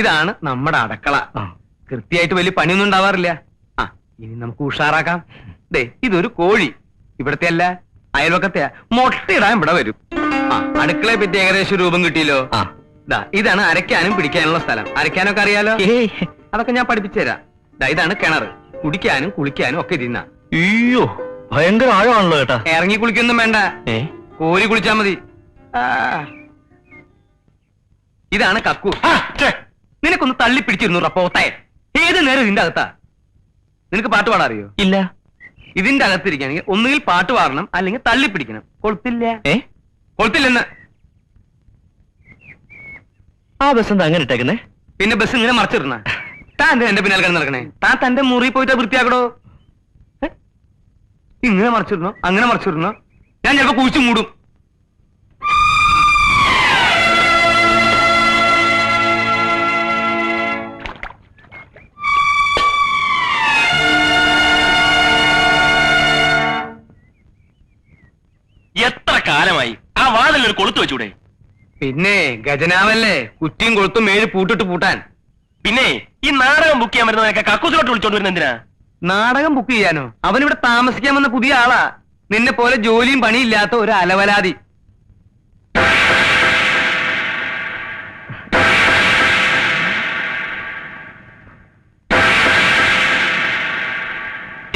ഇതാണ് നമ്മുടെ അടക്കള. കൃത്യമായിട്ട് വലിയ പണിയൊന്നും ഉണ്ടാവാറില്ല. ആ, ഇനി നമുക്ക് ഉഷാറാക്കാം. ദേ, ഇതൊരു കോഴി. ഇവിടത്തെ അല്ല, അയൽവക്കത്തെയാ. മുട്ടയിടാൻ ഇവിടെ വരും. ആ, അടുക്കളയെ പറ്റി ഏകദേശം രൂപം കിട്ടിയല്ലോ. ഇതാണ് അരയ്ക്കാനും പിടിക്കാനുള്ള സ്ഥലം. അരയ്ക്കാനൊക്കെ അറിയാലോ? അതൊക്കെ ഞാൻ പഠിപ്പിച്ചു തരാം. ഇതാണ് കിണർ. കുടിക്കാനും കുളിക്കാനും ഒക്കെ ഇരുന്ന. അയ്യോ, ഭയങ്കര ആഴമാണല്ലോ ചേട്ടാ. ഇറങ്ങി കുളിക്കൊന്നും വേണ്ട, കോരി കുളിച്ചാ മതി. ഇതാണ് കക്കു. നിനക്കൊന്ന് തള്ളി പിടിച്ചിരുന്നു പോത്തെ. ഏത് നേരം ഇതിന്റെ അകത്താ. നിനക്ക് പാട്ട് പാടാൻ അറിയോ? ഇല്ല. ഇതിന്റെ അകത്തിരിക്കുകയാണെങ്കിൽ ഒന്നുകിൽ പാട്ട് പാടണം, അല്ലെങ്കിൽ തള്ളി പിടിക്കണം. കൊളുത്തില്ല. കൊളുത്തില്ലെന്ന്. ആ ബസ് എന്താ അങ്ങനെ ഇട്ടേക്കുന്നേ? പിന്നെ ബസ് ഇങ്ങനെ മറച്ചിരുന്ന. താൻ എന്റെ പിന്നാലെ കിടന്ന് നടക്കണേ. താൻ തന്റെ മുറി പോയിട്ട് വൃത്തിയാക്കടോ. ഇങ്ങനെ മറച്ചിരുന്നോ, അങ്ങനെ മറച്ചിരുന്നോ, ഞാൻ ചിലപ്പോ കുഴിച്ചു മൂടും. എത്ര കാലമായി ആ വാതിലൊരു കൊളുത്ത് വെച്ചൂടെ? പിന്നെ ഗജനാവല്ലേ, കുറ്റിയും കൊളുത്തും മേല് പൂട്ടിട്ട് പൂട്ടാൻ. പിന്നെ ഈ നാടകം ബുക്ക് ചെയ്യാൻ വരുന്നതൊക്കെ കക്കൂസിലോട്ട് വിളിച്ചോണ്ട് വരുന്ന എന്തിനാ? നാടകം ബുക്ക് ചെയ്യാനോ? അവനിവിടെ താമസിക്കാൻ വന്ന പുതിയ ആളാ. നിന്നെ പോലെ ജോലിയും പണിയില്ലാത്ത ഒരു അലവലാതി.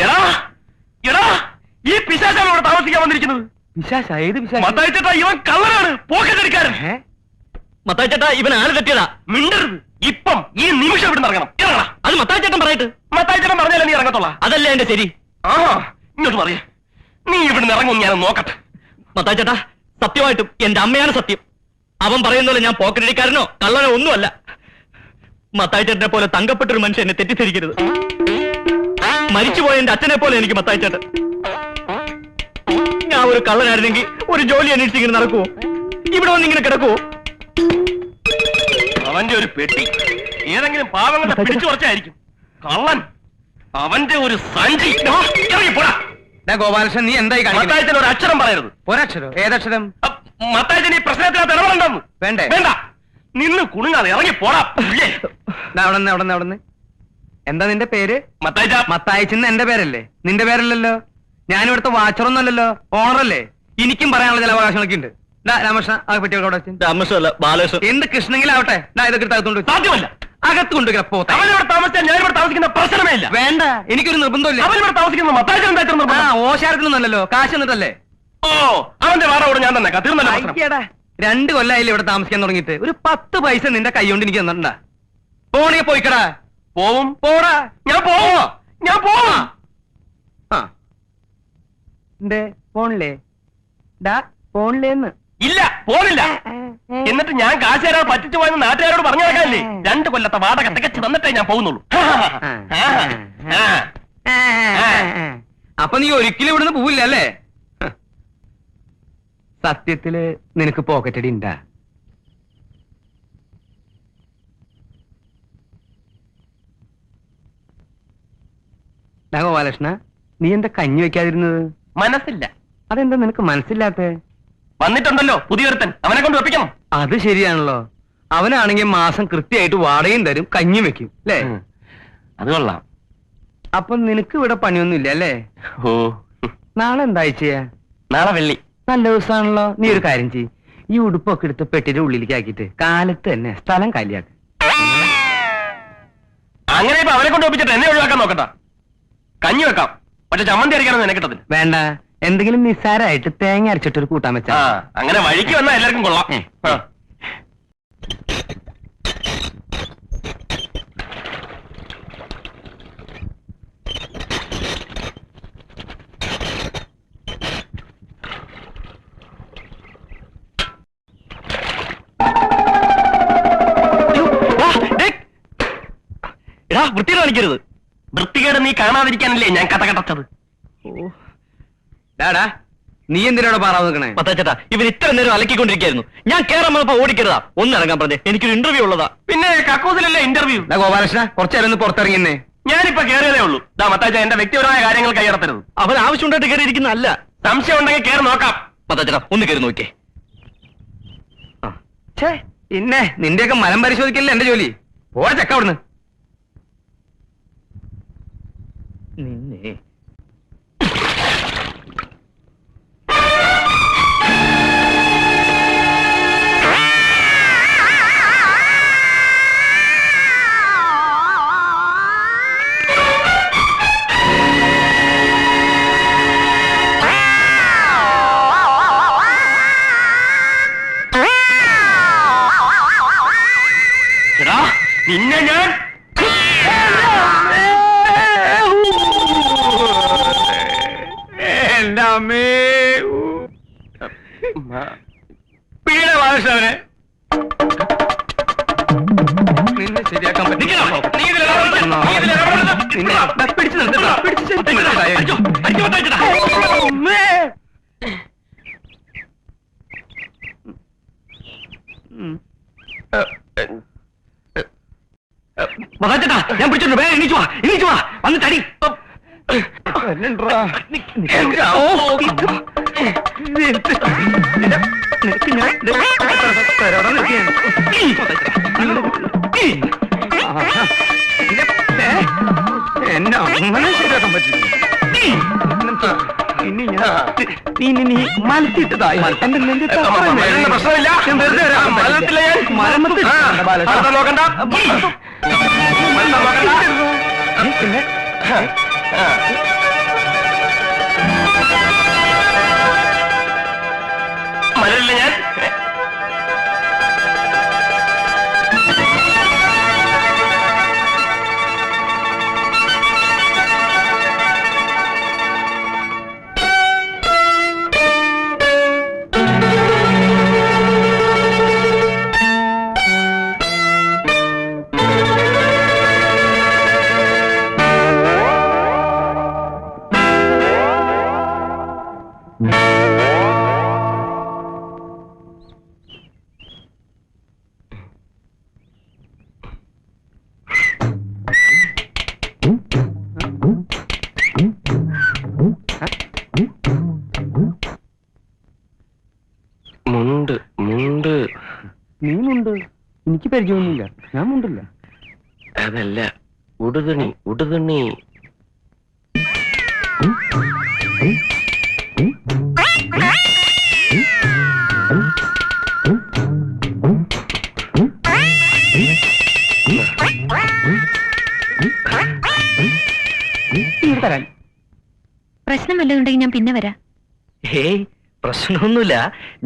എടാ എടാ, ഈ പിശാചാണ് ഇവിടെ താമസിക്കാൻ വന്നിരിക്കുന്നത്. പിശാചാ? ഏത് പിശാച്? മത്തായി ചേട്ടാ, ഇവൻ കള്ളനാണ്, പോക്കറ്റടിക്കാരൻ. മത്തായി ചേട്ടാ, ഇവൻ ആള് തെറ്റിയതാ. മിണ്ടരുത്. ഇപ്പം ഈ നിമിഷം ഇവിടെ ഇറങ്ങണം. ഇറങ്ങണം. അത് മത്തായി ചേട്ടൻ പറയട്ടെ. മത്തായി ചേട്ടൻ പറഞ്ഞാലേ നീ ഇറങ്ങത്തുള്ള. അതല്ലേ എന്റെ ശരി. ആ, ഇങ്ങോട്ട് പറയേ. നീ ഇവിടുന്ന് ഇറങ്ങും, ഞാൻ നോക്കട്ടെ. മത്തായി ചേട്ടാ, സത്യമായിട്ടും എന്റെ അമ്മയാണ് സത്യം. അവൻ പറയുന്നല്ലോ ഞാൻ പോക്കറ്റടിക്കാരനോ കള്ളനോ ഒന്നുമല്ല. മത്തായി ചേട്ടനെ പോലെ തങ്കപ്പെട്ടൊരു മനുഷ്യൻ എന്നെ തെറ്റിദ്ധരിക്കരുത്. മരിച്ചുപോയ എന്റെ അച്ഛനെ പോലെ എനിക്ക് മത്തായി ചേട്ടൻ. ഞാൻ ഒരു കള്ളനായിരുന്നെങ്കിൽ ഒരു ജോലി അന്വേഷിച്ച് ഇങ്ങനെ നടക്കുവോ? ഇവിടെ വന്നിങ്ങനെ കിടക്കുവോ? അവന്റെ ഒരു പെട്ടി ഏതെങ്കിലും പാവങ്ങളുടെ പിടിച്ചു കുറച്ചായിരിക്കും. കള്ളൻ, അവന്റെ ഒരു സഞ്ചി. ഗോപാലകൃഷ്ണൻ, നീ എന്തായി മത്തായിച്ചൻ ഒരു അക്ഷരം പറയരുത്. ഒരക്ഷരോ? ഏതക്ഷരം? മത്തായിച്ചൻ ഈ പ്രശ്നത്തിനകത്ത് ഇടപെടണ്ടെന്ന്. വേണ്ടേ? വേണ്ട. നിന്ന് കുണുങ്ങാതെ ഇറങ്ങി പോടാ. അവിടെന്ന് എന്താ നിന്റെ പേര്? മത്തായിച്ച. മത്തായിച്ചെന്ന് എന്റെ പേരല്ലേ? നിന്റെ പേരല്ലല്ലോ. ഞാനിവിടുത്തെ വാച്ചറൊന്നുമല്ലല്ലോ, ഓണറല്ലേ. എനിക്കും പറയാനുള്ള ചില അവകാശങ്ങളൊക്കെ ഉണ്ട്. രാമകൃഷ്ണ, ആ പെട്ടിയോടെ രാമകൃഷ്ണല്ല, ബാലകൃഷ്ണൻ. എന്ത് കൃഷ്ണങ്കിലാവട്ടെ, ഇതൊക്കെ അകത്തുകൊണ്ട് സാധ്യമല്ല. അകത്തുകൊണ്ട് അവനിവിടെ താമസിച്ചാൽ ഞാൻ ഇവിടെ താമസിക്കുന്ന പ്രശ്നമേ ഇല്ല. വേണ്ട, എനിക്കൊരു നിർബന്ധമില്ല. അവനിവിടെ താമസിക്കുന്ന മത്തായിച്ചൻ ഓശാരത്തിനൊന്നല്ലോ, കാശ് എന്നിട്ടല്ലേ. ഓ, അവന്റെ വാടോട് ഞാൻ തന്നെ തീർന്നല്ലോ. 2 കൊല്ലായില്ലേ ഇവിടെ താമസിക്കാൻ തുടങ്ങിയിട്ട്. ഒരു 10 പൈസ നിന്റെ കൈ കൊണ്ട് എനിക്ക് തന്നിട്ടുണ്ടാ? പോണേ പോയിക്കടാ. പോവും. പോടാ. ഞാൻ പോവോ? ഞാൻ പോവാ. പോണില്ലേ? പോണില്ലേന്ന്? ഇല്ല, പോണില്ല. എന്നിട്ട് ഞാൻ കാശ് തരാൻ പറ്റിച്ചു പോയെന്ന് നാട്ടുകാരോട് പറഞ്ഞു നടക്കാനല്ലേ? 2 കൊല്ലത്തെ വാടക തികച്ചു തന്നിട്ടേ ഞാൻ പോകുന്നുള്ളൂ. അപ്പൊ നീ ഒരിക്കലും ഇവിടുന്ന് പോവില്ല അല്ലേ? സത്യത്തില് നിനക്ക് പോക്കറ്റടി ഉണ്ടാ? ഗോപാലകൃഷ്ണ, നീ എന്താ കഞ്ഞി വെക്കാതിരുന്നത്? മനസ്സില്ല. അതെന്താ നിനക്ക് മനസ്സില്ലാത്ത? വന്നിട്ടുണ്ടല്ലോ പുതിയൊരുത്തൻ, അവനെ കൊണ്ട് വെപ്പിക്കണം. അത് ശരിയാണല്ലോ. അവനാണെങ്കിൽ മാസം കൃത്യമായിട്ട് വാടകയും തരും, കഞ്ഞി വെക്കും അല്ലേ? അത് കൊള്ളാം. അപ്പൊ നിനക്ക് ഇവിടെ പണിയൊന്നും ഇല്ല അല്ലേ? ഓ, നാളെ എന്താഴ്ചയാ? നാളെ വെള്ളി. നല്ല ദിവസമാണല്ലോ. നീ ഒരു കാര്യം ചെയ്യ്, ഈ ഉടുപ്പൊക്കെ എടുത്ത് പെട്ടിയുടെ ഉള്ളിലേക്ക് ആക്കിയിട്ട് കാലത്ത് തന്നെ സ്ഥലം കാലിയാക്ക്. അങ്ങനെ ഇപ്പൊ അവനെ കൊണ്ട് ഒപ്പിച്ചിട്ട് എന്നെ ഒഴിവാക്കാൻ നോക്കണ്ട. കഞ്ഞി വെക്കാം, പക്ഷെ ചമ്മന്തി അരയ്ക്കാനൊന്നും എന്നെ കിട്ടത്തില്ല. വേണ്ട, എന്തെങ്കിലും നിസ്സാരമായിട്ട് തേങ്ങ അരച്ചിട്ടൊരു കൂട്ടാൻ വെച്ചാ. അങ്ങനെ വഴിക്ക് വന്നാ എല്ലാവർക്കും കൊള്ളാം. വൃത്തികേട് കാണിക്കരുത്. വൃത്തികേട് നീ കാണാതിരിക്കാനല്ലേ ഞാൻ കഥ കടച്ചത്. നീ എന്തിനാണ് പാറാവ് നിൽക്കണേ? മത്താച്ചേട്ടാ, ഇവൻ ഇത്ര നേരം അലക്കിക്കൊണ്ടിരിക്കായിരുന്നു. ഞാൻ കേറാൻ വന്നപ്പോ ഓടിക്കരുതാ, ഒന്നിറങ്ങാൻ പറഞ്ഞേ. എനിക്കൊരു ഇന്റർവ്യൂ ഉള്ളതാ. പിന്നെ കക്കൂസിലല്ലേ ഇന്റർവ്യൂ. ഗോപാലകൃഷ്ണ, കുറച്ചേരം ഒന്ന് പുറത്തിറങ്ങിയെന്നേ. ഞാനിപ്പോ കയറിയതേ ഉള്ളൂ. മത്താച്ച, എന്റെ വ്യക്തിപരമായ കാര്യങ്ങൾ കൈയടത്തരുത്. അവൻ ആവശ്യമുണ്ടായിട്ട് കയറിയിരിക്കുന്നതല്ല. സംശയം ഉണ്ടെങ്കിൽ കയറി നോക്കാം. മത്താച്ചേട്ടാ, ഒന്ന് കയറി നോക്കിയേ. പിന്നെ നിന്റെയൊക്കെ മലം പരിശോധിക്കല്ലേ എന്റെ ജോലി. പോവാ ചക്ക അവിടുന്ന്. നിന്നെ നിന്നെ ഞാൻ എന്റെ അമ്മേ പീഡ വാഴവനെ നിന്നെ ശരിയാക്കാൻ പറ്റില്ല. പിടിച്ചു നിർത്തണ്ട. മതാച്ചേട്ടാ ഞാൻ പിടിച്ചോണ്ട് വേഗം എണീച്ചു വാ വന്ന് തടി. എന്നെ അങ്ങനെ ശരിയാക്കാൻ പറ്റില്ല. ഇനി നീ മലത്തിട്ടതായി എന്റെ പ്രശ്നമില്ല. നോക്കണ്ട. പിന്നെ മലല്ല ഞാൻ. മുണ്ട് നീ മുണ്ട്. എനിക്ക് പരിചയമൊന്നുമില്ല. ഞാൻ മുണ്ടില്ല. അതല്ല, ഉടുതുണി. തരാൻ പ്രശ്നം വല്ലതുണ്ടെങ്കിൽ ഞാൻ പിന്നെ വരാം. ഹേയ്, പ്രശ്നമൊന്നുമില്ല.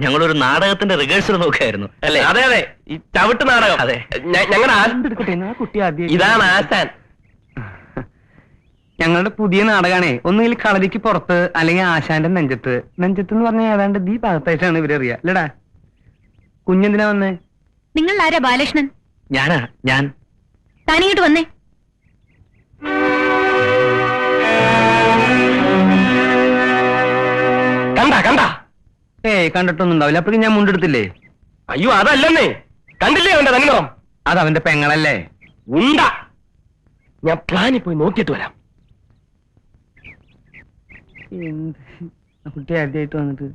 ഞങ്ങളൊരു നാടകത്തിന്റെ റിഹേഴ്സൽ നോക്കായിരുന്നു അല്ലേ? അതെ ഈ ചവിട്ട് നാടകം. അതെ, ഞങ്ങളുടെ കുട്ടി ആദ്യം. ഇതാണ് ആശാൻ. ഞങ്ങളുടെ പുതിയ നാടകമാണേ. ഒന്നുകിൽ കളരിക്ക് പുറത്ത്, അല്ലെങ്കിൽ ആശാന്റെ നെഞ്ചത്ത്. നെഞ്ചത്ത് എന്ന് പറഞ്ഞാൽ ഏതാണ്ട് ഈ ഭാഗത്തായിട്ടാണ് ഇവരറിയാ അല്ലടാ. കുഞ്ഞെന്തിനാ വന്നേ? നിങ്ങൾ ആരാ ബാലകൃഷ്ണൻ? ഞാൻ താനിങ്ങോട്ട് വന്നേ. കണ്ട ഏയ്, കണ്ടിട്ടൊന്നും ഉണ്ടാവില്ല. അപ്പോഴേക്കും ഞാൻ മുണ്ടെടുത്തില്ലേ? അയ്യോ, അതല്ലെന്നേ. കണ്ടില്ലേ അവന്റെ തന്നിടം? അത് അവന്റെ പെങ്ങളല്ലേ. ഉണ്ട. ഞാൻ പ്ലാനിൽ പോയി നോക്കിയിട്ട് വരാം. കുട്ടി ആദ്യമായിട്ട് വന്നിട്ട്